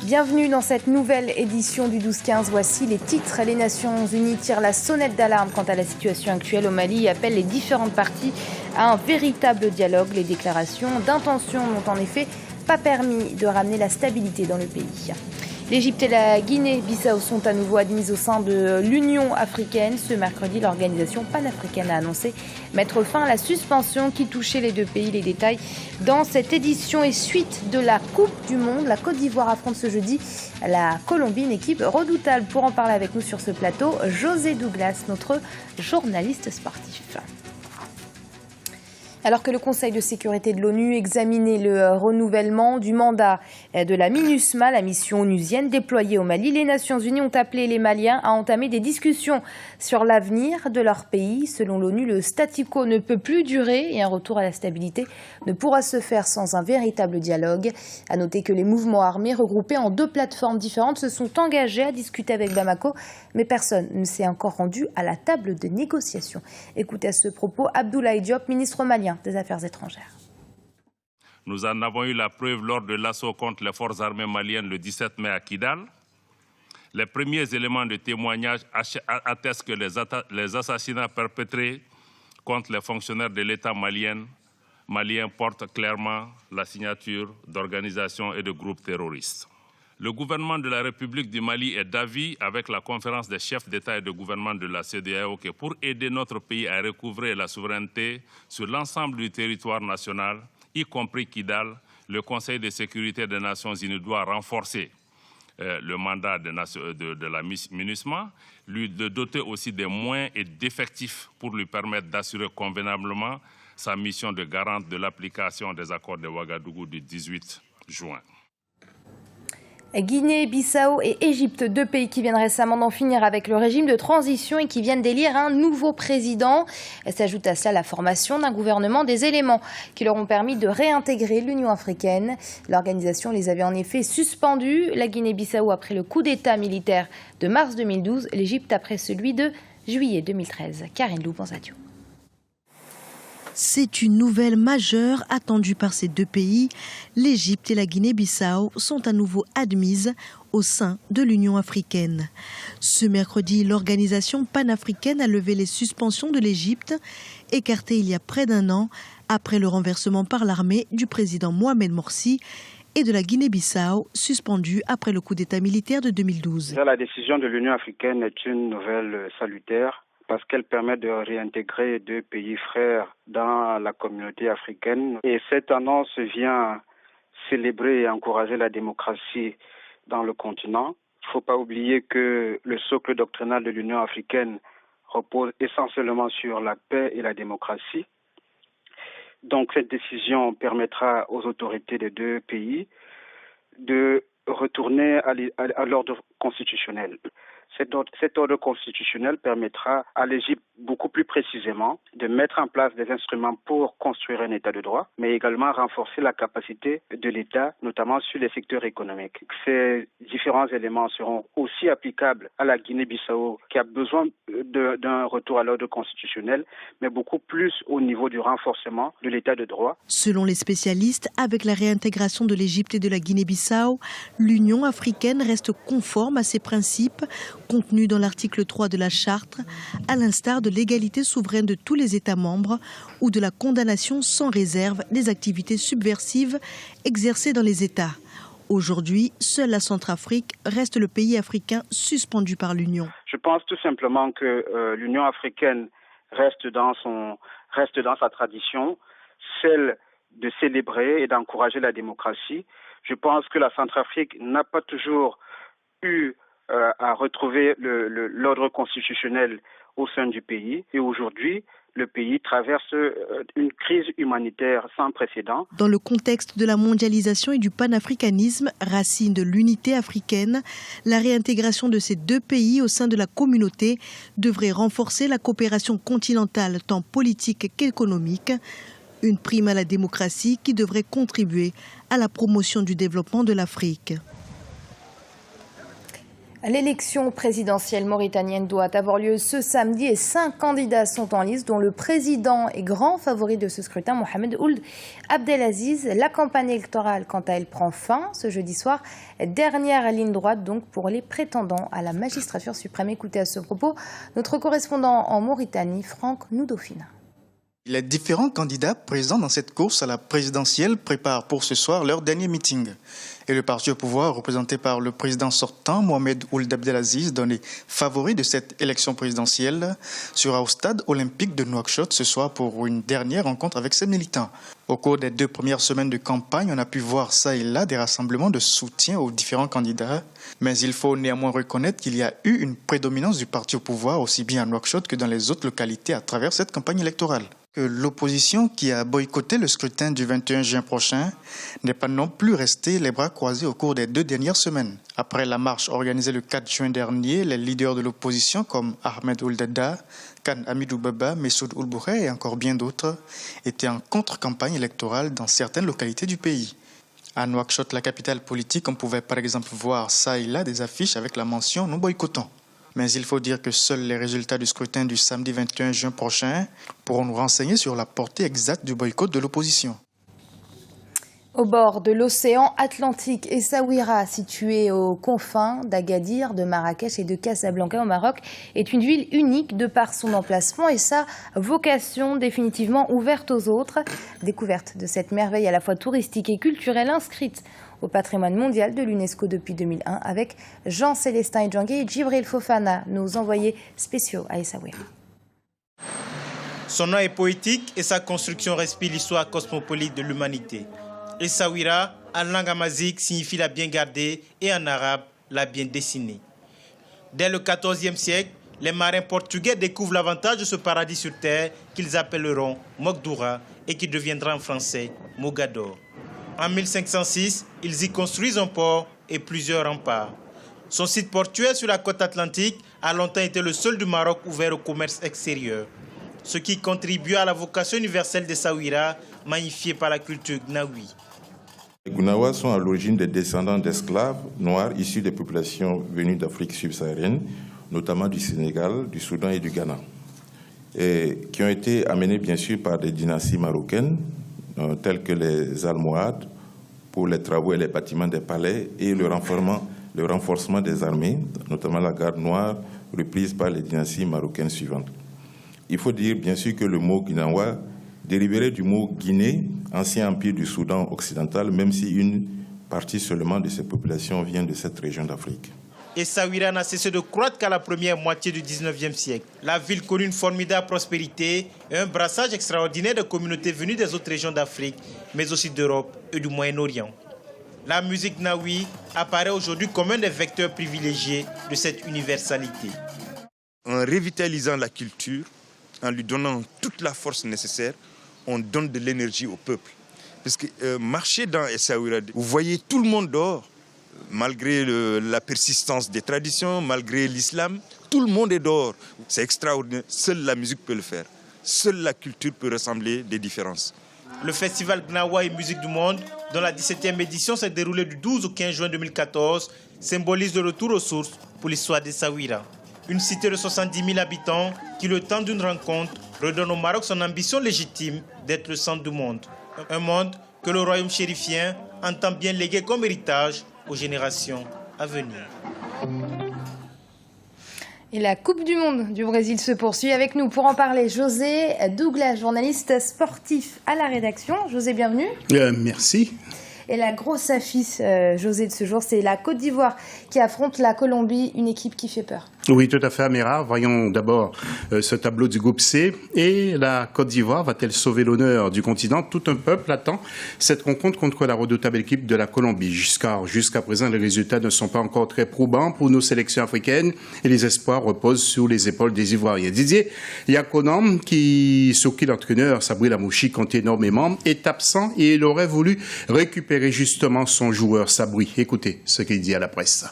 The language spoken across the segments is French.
Bienvenue dans cette nouvelle édition du 12-15. Voici les titres. Les Nations Unies tirent la sonnette d'alarme quant à la situation actuelle au Mali et appellent les différentes parties à un véritable dialogue. Les déclarations d'intention n'ont en effet pas permis de ramener la stabilité dans le pays. L'Égypte et la Guinée-Bissau sont à nouveau admises au sein de l'Union africaine. Ce mercredi, l'organisation panafricaine a annoncé mettre fin à la suspension qui touchait les deux pays. Les détails dans cette édition et suite de la Coupe du Monde. La Côte d'Ivoire affronte ce jeudi la Colombie, une équipe redoutable. Pour en parler avec nous sur ce plateau, José Douglas, notre journaliste sportif. Alors que le Conseil de sécurité de l'ONU examinait le renouvellement du mandat de la MINUSMA, la mission onusienne déployée au Mali, les Nations Unies ont appelé les Maliens à entamer des discussions sur l'avenir de leur pays. Selon l'ONU, le statu quo ne peut plus durer et un retour à la stabilité ne pourra se faire sans un véritable dialogue. À noter que les mouvements armés regroupés en deux plateformes différentes se sont engagés à discuter avec Bamako, mais personne ne s'est encore rendu à la table de négociation. Écoutez à ce propos Abdoulaye Diop, ministre malien des Affaires étrangères. Nous en avons eu la preuve lors de l'assaut contre les forces armées maliennes le 17 mai à Kidal. Les premiers éléments de témoignage attestent que les assassinats perpétrés contre les fonctionnaires de l'État malien portent clairement la signature d'organisations et de groupes terroristes. Le gouvernement de la République du Mali est d'avis avec la conférence des chefs d'État et de gouvernement de la CEDEAO que pour aider notre pays à recouvrer la souveraineté sur l'ensemble du territoire national, y compris Kidal, le Conseil de sécurité des Nations Unies doit renforcer le mandat de la MINUSMA, lui de doter aussi des moyens et d'effectifs pour lui permettre d'assurer convenablement sa mission de garante de l'application des accords de Ouagadougou du 18 juin. Guinée-Bissau et Égypte, deux pays qui viennent récemment d'en finir avec le régime de transition et qui viennent d'élire un nouveau président. S'ajoute à cela la formation d'un gouvernement, des éléments qui leur ont permis de réintégrer l'Union africaine. L'organisation les avait en effet suspendus. La Guinée-Bissau après le coup d'État militaire de mars 2012, l'Égypte après celui de juillet 2013. Karine Loubanzadio. C'est une nouvelle majeure attendue par ces deux pays. L'Égypte et la Guinée-Bissau sont à nouveau admises au sein de l'Union africaine. Ce mercredi, l'organisation panafricaine a levé les suspensions de l'Égypte, écartées il y a près d'un an après le renversement par l'armée du président Mohamed Morsi, et de la Guinée-Bissau, suspendue après le coup d'État militaire de 2012. La décision de l'Union africaine est une nouvelle salutaire, parce qu'elle permet de réintégrer deux pays frères dans la communauté africaine. Et cette annonce vient célébrer et encourager la démocratie dans le continent. Il ne faut pas oublier que le socle doctrinal de l'Union africaine repose essentiellement sur la paix et la démocratie. Donc cette décision permettra aux autorités des deux pays de retourner à l'ordre constitutionnel. Cet ordre constitutionnel permettra à l'Égypte beaucoup plus précisément de mettre en place des instruments pour construire un État de droit, mais également renforcer la capacité de l'État, notamment sur les secteurs économiques. Ces différents éléments seront aussi applicables à la Guinée-Bissau, qui a besoin d'un retour à l'ordre constitutionnel, mais beaucoup plus au niveau du renforcement de l'État de droit. Selon les spécialistes, avec la réintégration de l'Égypte et de la Guinée-Bissau, l'Union africaine reste conforme à ses principes contenus dans l'article 3 de la Charte, à l'instar de l'égalité souveraine de tous les États membres ou de la condamnation sans réserve des activités subversives exercées dans les États. Aujourd'hui, seule la Centrafrique reste le pays africain suspendu par l'Union. Je pense tout simplement que l'Union africaine reste dans sa tradition, celle de célébrer et d'encourager la démocratie. Je pense que la Centrafrique n'a pas toujours eu à retrouver l'ordre constitutionnel au sein du pays. Et aujourd'hui, le pays traverse une crise humanitaire sans précédent. Dans le contexte de la mondialisation et du panafricanisme, racine de l'unité africaine, la réintégration de ces deux pays au sein de la communauté devrait renforcer la coopération continentale tant politique qu'économique. Une prime à la démocratie qui devrait contribuer à la promotion du développement de l'Afrique. L'élection présidentielle mauritanienne doit avoir lieu ce samedi et 5 candidats sont en lice, dont le président et grand favori de ce scrutin, Mohamed Ould Abdelaziz. La campagne électorale, quant à elle, prend fin ce jeudi soir. Dernière ligne droite donc pour les prétendants à la magistrature suprême. Écoutez à ce propos notre correspondant en Mauritanie, Franck Noudofina. Les différents candidats présents dans cette course à la présidentielle préparent pour ce soir leur dernier meeting. Et le parti au pouvoir, représenté par le président sortant, Mohamed Ould Abdelaziz, donné favori de cette élection présidentielle, sera au stade olympique de Nouakchott ce soir pour une dernière rencontre avec ses militants. Au cours des 2 premières semaines de campagne, on a pu voir ça et là des rassemblements de soutien aux différents candidats. Mais il faut néanmoins reconnaître qu'il y a eu une prédominance du parti au pouvoir, aussi bien à Nouakchott que dans les autres localités à travers cette campagne électorale. Que l'opposition qui a boycotté le scrutin du 21 juin prochain n'est pas non plus restée les bras croisés au cours des 2 dernières semaines. Après la marche organisée le 4 juin dernier, les leaders de l'opposition comme Ahmed Ould Daddah, Khan Hamidou Baba, Messoud Ould Bouhey et encore bien d'autres étaient en contre-campagne électorale dans certaines localités du pays. À Nouakchott, la capitale politique, on pouvait par exemple voir ça et là des affiches avec la mention « Nous boycottons ». Mais il faut dire que seuls les résultats du scrutin du samedi 21 juin prochain pourront nous renseigner sur la portée exacte du boycott de l'opposition. Au bord de l'océan Atlantique, Essaouira, située aux confins d'Agadir, de Marrakech et de Casablanca au Maroc, est une ville unique de par son emplacement et sa vocation définitivement ouverte aux autres. Découverte de cette merveille à la fois touristique et culturelle inscrite au patrimoine mondial de l'UNESCO depuis 2001 avec Jean-Célestin Edjangé et Djibril Fofana, nos envoyés spéciaux à Essaouira. Son nom est poétique et sa construction respire l'histoire cosmopolite de l'humanité. Essaouira, en langue amazique, signifie la bien gardée et en arabe, la bien dessinée. Dès le XIVe siècle, les marins portugais découvrent l'avantage de ce paradis sur terre qu'ils appelleront Mokdoura et qui deviendra en français Mogador. En 1506, ils y construisent un port et plusieurs remparts. Son site portuaire sur la côte atlantique a longtemps été le seul du Maroc ouvert au commerce extérieur, ce qui contribue à la vocation universelle d'Essaouira, magnifiée par la culture gnawi. Les Gounawas sont à l'origine des descendants d'esclaves noirs issus des populations venues d'Afrique subsaharienne, notamment du Sénégal, du Soudan et du Ghana, et qui ont été amenés bien sûr par des dynasties marocaines, tels que les Almohades, pour les travaux et les bâtiments des palais et le renforcement des armées, notamment la garde noire reprise par les dynasties marocaines suivantes. Il faut dire bien sûr que le mot Guinawa dériverait du mot Guinée, ancien empire du Soudan occidental, même si une partie seulement de ces populations vient de cette région d'Afrique. Essaouira n'a cessé de croître qu'à la première moitié du 19e siècle. La ville connut une formidable prospérité et un brassage extraordinaire de communautés venues des autres régions d'Afrique, mais aussi d'Europe et du Moyen-Orient. La musique naoui apparaît aujourd'hui comme un des vecteurs privilégiés de cette universalité. En revitalisant la culture, en lui donnant toute la force nécessaire, on donne de l'énergie au peuple. Parce que marcher dans Essaouira, vous voyez tout le monde dehors. Malgré la persistance des traditions, malgré l'islam, tout le monde est dehors. C'est extraordinaire. Seule la musique peut le faire. Seule la culture peut rassembler des différences. Le festival Gnawa et Musique du Monde, dont la 17e édition s'est déroulée du 12 au 15 juin 2014, symbolise le retour aux sources pour l'histoire d'Essaouira. Une cité de 70 000 habitants qui, le temps d'une rencontre, redonne au Maroc son ambition légitime d'être le centre du monde. Un monde que le royaume chérifien entend bien léguer comme héritage aux générations à venir. Et la Coupe du Monde du Brésil se poursuit. Avec nous pour en parler, José Douglas, journaliste sportif à la rédaction. José, bienvenue. Merci. Et la grosse affiche, José, de ce jour, c'est la Côte d'Ivoire qui affronte la Colombie, une équipe qui fait peur. Oui, tout à fait, Amira. Voyons d'abord ce tableau du groupe C. Et la Côte d'Ivoire va-t-elle sauver l'honneur du continent? Tout un peuple attend cette rencontre contre la redoutable équipe de la Colombie. Jusqu'à présent, les résultats ne sont pas encore très probants pour nos sélections africaines et les espoirs reposent sur les épaules des Ivoiriens. Didier Yakonam, sur qui l'entraîneur Sabri Lamouchi compte énormément, est absent et il aurait voulu récupérer justement son joueur Sabri. Écoutez ce qu'il dit à la presse.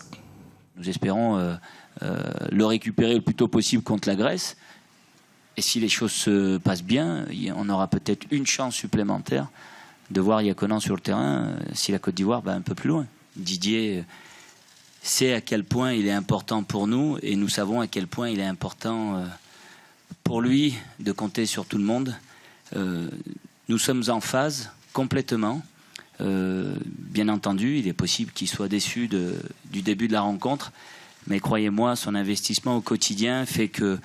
Nous espérons le récupérer le plus tôt possible contre la Grèce. Et si les choses se passent bien, on aura peut-être une chance supplémentaire de voir Yakonan sur le terrain si la Côte d'Ivoire va un peu plus loin. Didier sait à quel point il est important pour nous et nous savons à quel point il est important pour lui de compter sur tout le monde. Nous sommes en phase complètement. Bien entendu, il est possible qu'il soit déçu du début de la rencontre, mais croyez-moi, son investissement au quotidien fait que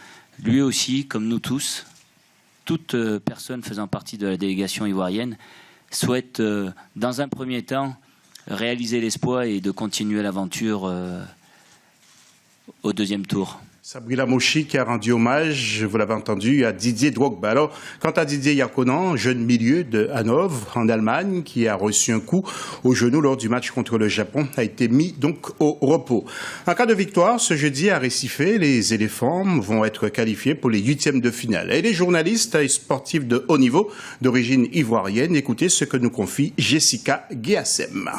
lui aussi, comme nous tous, toute personne faisant partie de la délégation ivoirienne souhaite, dans un premier temps, réaliser l'exploit et de continuer l'aventure au deuxième tour. Sabrina Moshi qui a rendu hommage, vous l'avez entendu, à Didier Drogba. Alors, quant à Didier Yakonan, jeune milieu de Hanovre, en Allemagne, qui a reçu un coup au genou lors du match contre le Japon, a été mis donc au repos. En cas de victoire, ce jeudi à Recife, les éléphants vont être qualifiés pour les 8e de finale. Et les journalistes et sportifs de haut niveau, d'origine ivoirienne, écoutez ce que nous confie Jessica Guiassem.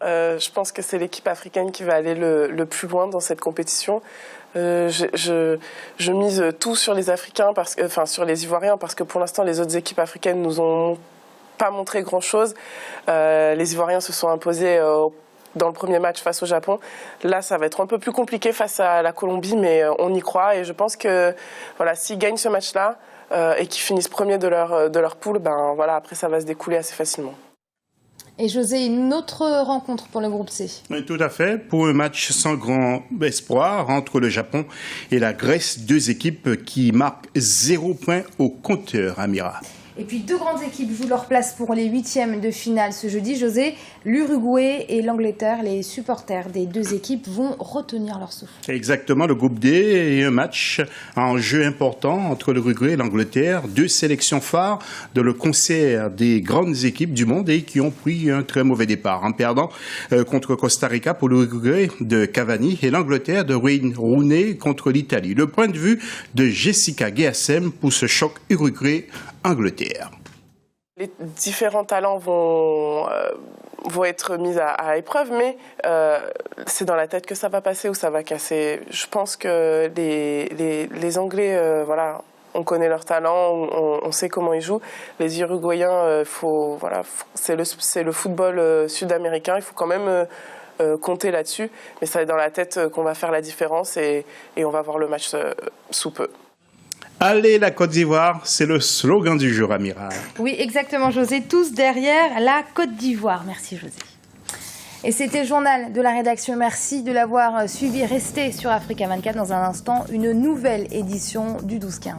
Je pense que c'est l'équipe africaine qui va aller le plus loin dans cette compétition. Je mise tout sur les Africains, sur les Ivoiriens, parce que pour l'instant, les autres équipes africaines nous ont pas montré grand-chose. Les Ivoiriens se sont imposés dans le premier match face au Japon. Là, ça va être un peu plus compliqué face à la Colombie, mais on y croit. Et je pense que s'ils gagnent ce match-là et qu'ils finissent premiers de leur poule, après, ça va se découler assez facilement. Et José, une autre rencontre pour le groupe C. Tout à fait, pour un match sans grand espoir entre le Japon et la Grèce, deux équipes qui marquent 0 point au compteur, Amira. Et puis deux grandes équipes jouent leur place pour les 8e de finale ce jeudi. José, l'Uruguay et l'Angleterre, les supporters des deux équipes vont retenir leur souffle. Exactement, le groupe D et un match en jeu important entre l'Uruguay et l'Angleterre. Deux sélections phares dans le concert des grandes équipes du monde et qui ont pris un très mauvais départ en perdant contre Costa Rica pour l'Uruguay de Cavani et l'Angleterre de Wayne Rooney contre l'Italie. Le point de vue de Jessica Guiassem pour ce choc Uruguay-Angleterre. Les différents talents vont être mis à épreuve, mais c'est dans la tête que ça va passer ou ça va casser. Je pense que les Anglais, on connaît leur talent, on sait comment ils jouent. Les Uruguayens, c'est le football sud-américain, il faut quand même compter là-dessus. Mais ça est dans la tête qu'on va faire la différence et on va voir le match sous peu. Allez, la Côte d'Ivoire, c'est le slogan du jour, Amira. Oui, exactement, José. Tous derrière la Côte d'Ivoire. Merci, José. Et c'était le journal de la rédaction. Merci de l'avoir suivi. Restez sur Africa 24 dans un instant. Une nouvelle édition du 12-15.